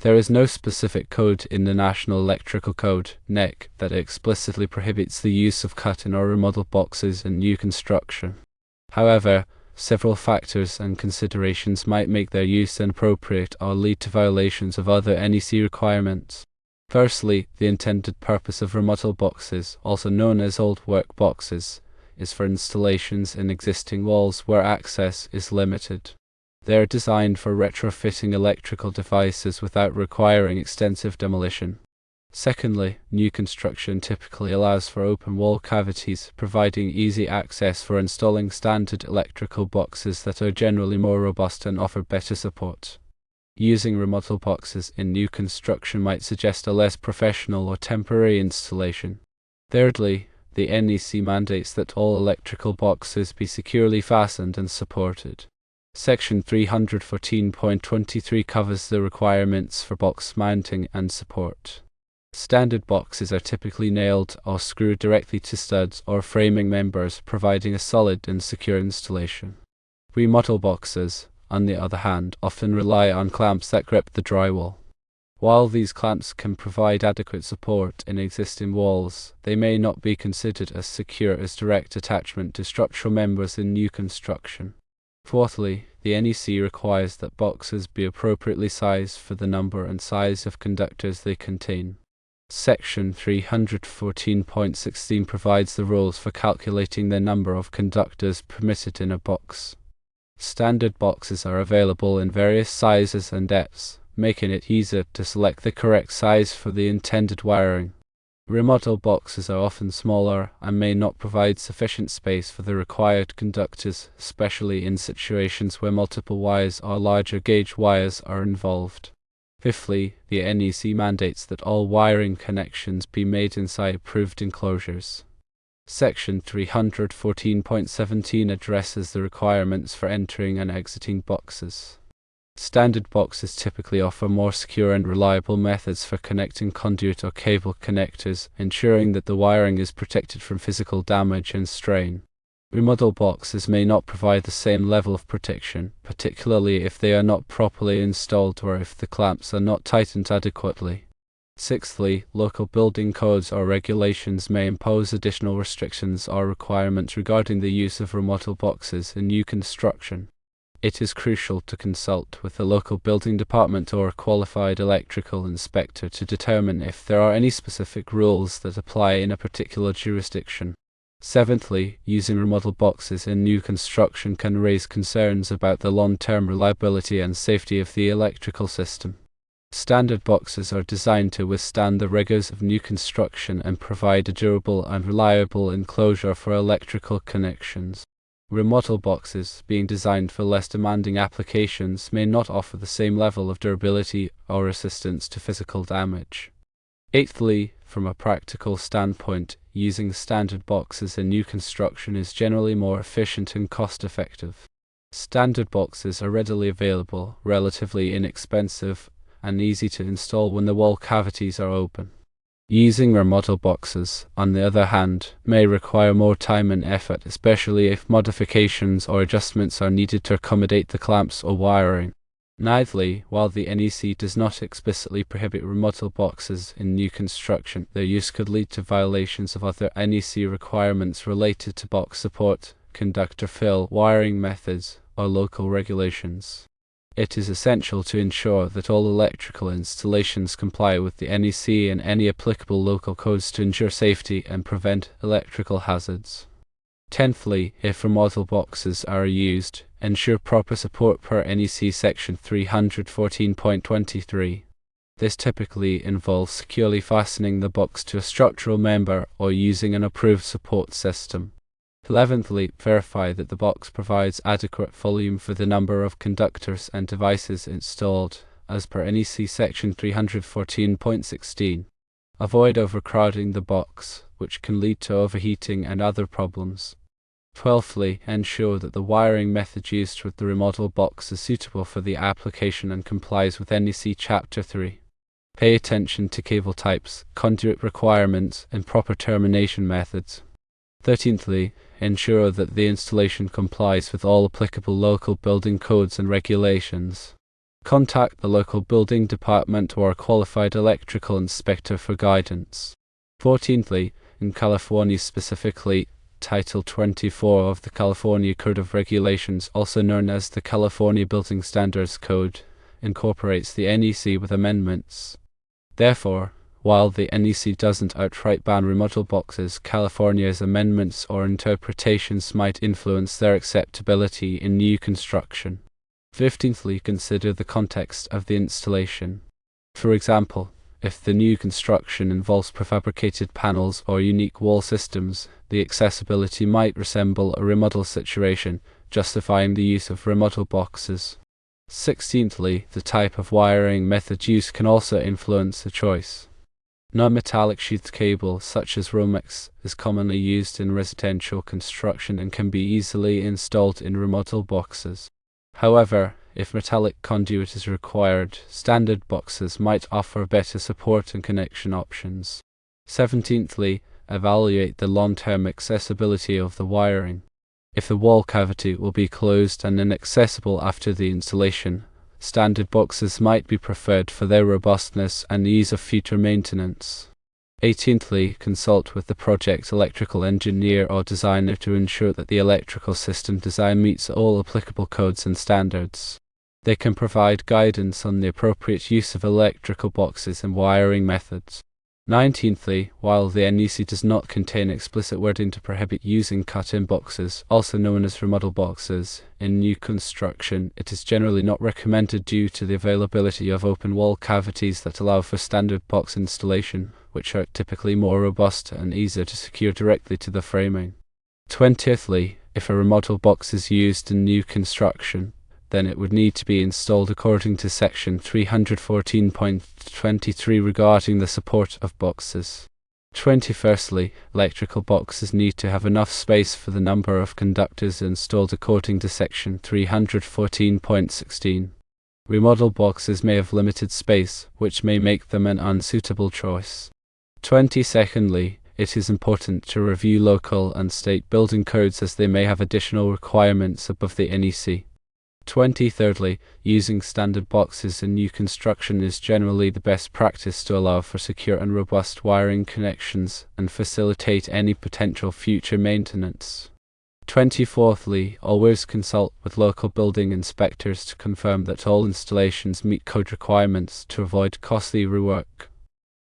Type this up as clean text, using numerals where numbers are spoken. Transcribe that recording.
There is no specific code in the National Electrical Code (NEC) that explicitly prohibits the use of cut-in or remodel boxes in new construction. However, several factors and considerations might make their use inappropriate or lead to violations of other NEC requirements. Firstly, the intended purpose of remodel boxes, also known as old work boxes, is for installations in existing walls where access is limited. They are designed for retrofitting electrical devices without requiring extensive demolition. Secondly, new construction typically allows for open wall cavities, providing easy access for installing standard electrical boxes that are generally more robust and offer better support. Using remodel boxes in new construction might suggest a less professional or temporary installation. Thirdly, the NEC mandates that all electrical boxes be securely fastened and supported. Section 314.23 covers the requirements for box mounting and support. Standard boxes are typically nailed or screwed directly to studs or framing members, providing a solid and secure installation. Remodel boxes, on the other hand, often rely on clamps that grip the drywall. While these clamps can provide adequate support in existing walls, they may not be considered as secure as direct attachment to structural members in new construction. Fourthly, the NEC requires that boxes be appropriately sized for the number and size of conductors they contain. Section 314.16 provides the rules for calculating the number of conductors permitted in a box. Standard boxes are available in various sizes and depths, making it easier to select the correct size for the intended wiring. Remodel boxes are often smaller and may not provide sufficient space for the required conductors, especially in situations where multiple wires or larger gauge wires are involved. Fifthly, the NEC mandates that all wiring connections be made inside approved enclosures. Section 314.17 addresses the requirements for entering and exiting boxes. Standard boxes typically offer more secure and reliable methods for connecting conduit or cable connectors, ensuring that the wiring is protected from physical damage and strain. Remodel boxes may not provide the same level of protection, particularly if they are not properly installed or if the clamps are not tightened adequately. Sixthly, local building codes or regulations may impose additional restrictions or requirements regarding the use of remodel boxes in new construction. It is crucial to consult with the local building department or a qualified electrical inspector to determine if there are any specific rules that apply in a particular jurisdiction. Seventhly, using remodel boxes in new construction can raise concerns about the long-term reliability and safety of the electrical system. Standard boxes are designed to withstand the rigors of new construction and provide a durable and reliable enclosure for electrical connections. Remodel boxes, being designed for less demanding applications, may not offer the same level of durability or resistance to physical damage. Eighthly, from a practical standpoint, using standard boxes in new construction is generally more efficient and cost-effective. Standard boxes are readily available, relatively inexpensive, and easy to install when the wall cavities are open. Using remodel boxes, on the other hand, may require more time and effort, especially if modifications or adjustments are needed to accommodate the clamps or wiring. Ninthly, while the NEC does not explicitly prohibit remodel boxes in new construction, their use could lead to violations of other NEC requirements related to box support, conductor fill, wiring methods, or local regulations. It is essential to ensure that all electrical installations comply with the NEC and any applicable local codes to ensure safety and prevent electrical hazards. Tenthly, if remodel boxes are used, ensure proper support per NEC Section 314.23. This typically involves securely fastening the box to a structural member or using an approved support system. 11thly, verify that the box provides adequate volume for the number of conductors and devices installed, as per NEC Section 314.16. Avoid overcrowding the box, which can lead to overheating and other problems. 12thly, ensure that the wiring method used with the remodel box is suitable for the application and complies with NEC Chapter 3. Pay attention to cable types, conduit requirements, and proper termination methods. 13thly, ensure that the installation complies with all applicable local building codes and regulations. Contact the local building department or a qualified electrical inspector for guidance. 14thly, in California specifically, Title 24 of the California Code of Regulations, also known as the California Building Standards Code, incorporates the NEC with amendments. Therefore, while the NEC doesn't outright ban remodel boxes, California's amendments or interpretations might influence their acceptability in new construction. 15thly, consider the context of the installation. For example, if the new construction involves prefabricated panels or unique wall systems, the accessibility might resemble a remodel situation, justifying the use of remodel boxes. 16thly, the type of wiring method used can also influence the choice. Non-metallic sheathed cable, such as Romex, is commonly used in residential construction and can be easily installed in remodel boxes. However, if metallic conduit is required, standard boxes might offer better support and connection options. 17thly, evaluate the long-term accessibility of the wiring. If the wall cavity will be closed and inaccessible after the installation, standard boxes might be preferred for their robustness and ease of future maintenance. 18thly, consult with the project electrical engineer or designer to ensure that the electrical system design meets all applicable codes and standards. They can provide guidance on the appropriate use of electrical boxes and wiring methods. 19thly, while the NEC does not contain explicit wording to prohibit using cut-in boxes, also known as remodel boxes, in new construction, it is generally not recommended due to the availability of open wall cavities that allow for standard box installation, which are typically more robust and easier to secure directly to the framing. 20thly, if a remodel box is used in new construction, then it would need to be installed according to section 314.23 regarding the support of boxes. 21stly, electrical boxes need to have enough space for the number of conductors installed according to section 314.16. Remodel boxes may have limited space, which may make them an unsuitable choice. 22ndly, it is important to review local and state building codes as they may have additional requirements above the NEC. 23rdly, using standard boxes in new construction is generally the best practice to allow for secure and robust wiring connections and facilitate any potential future maintenance. 24thly, always consult with local building inspectors to confirm that all installations meet code requirements to avoid costly rework.